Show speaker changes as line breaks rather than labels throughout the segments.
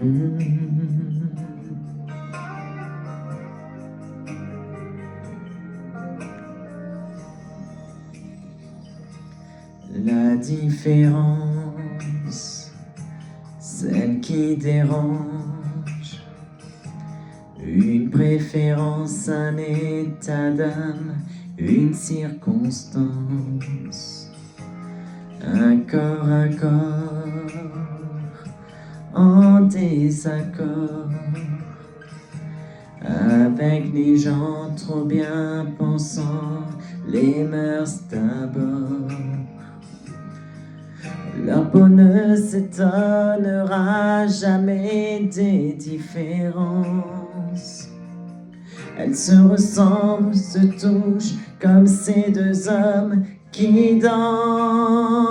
La différence, celle qui dérange, une préférence, un état d'âme, une circonstance, un corps à corps en désaccord avec les gens trop bien pensants, les mœurs d'abord. Leur peau ne s'étonnera jamais des différences. Elles se ressemblent, se touchent comme ces deux hommes qui dansent.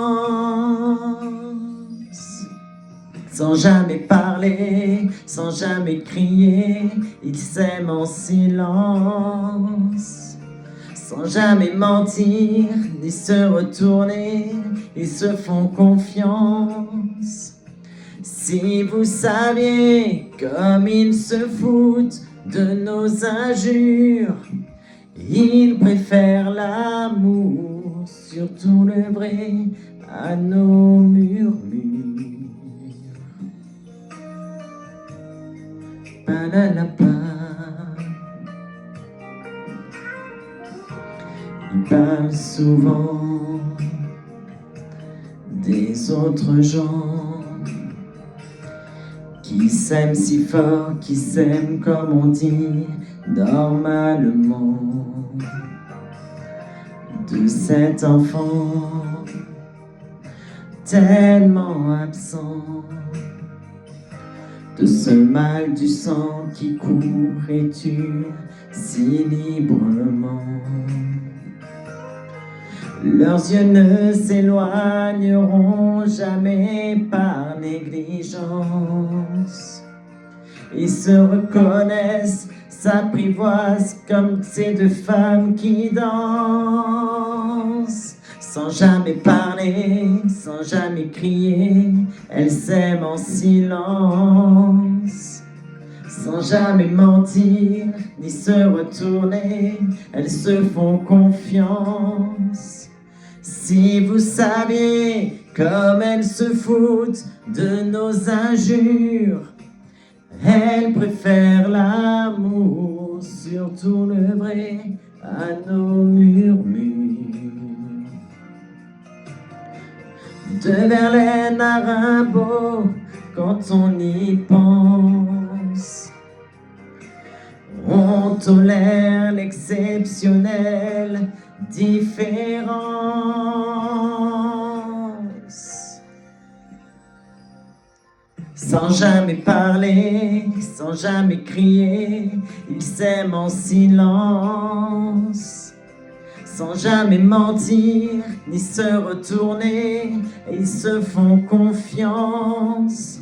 Sans jamais parler, sans jamais crier, ils s'aiment en silence. Sans jamais mentir, ni se retourner, ils se font confiance. Si vous saviez comme ils se foutent de nos injures, ils préfèrent l'amour, surtout le vrai, à nos murmures. Palalapa. Ils parlent souvent des autres gens qui s'aiment si fort, qui s'aiment comme on dit normalement. De cet enfant tellement absent, de ce mal du sang qui court et tue si librement. Leurs yeux ne s'éloigneront jamais par négligence. Ils se reconnaissent, s'apprivoisent comme ces deux femmes qui dansent. Sans jamais parler, sans jamais crier, elles s'aiment en silence. Sans jamais mentir, ni se retourner, elles se font confiance. Si vous saviez comme elles se foutent de nos injures, elles préfèrent l'amour, surtout le vrai, à nos murmures. De Verlaine à Rimbaud, quand on y pense, on tolère l'exceptionnelle différence. Sans jamais parler, sans jamais crier, ils s'aiment en silence. Sans jamais mentir, ni se retourner, ils se font confiance.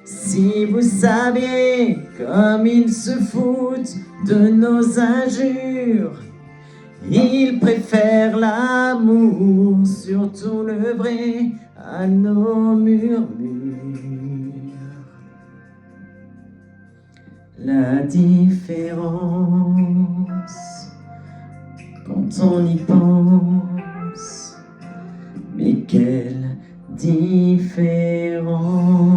Si vous saviez comme ils se foutent de nos injures, ils préfèrent l'amour, surtout le vrai, à nos murmures. La différence, quand on y pense, mais quelle différence.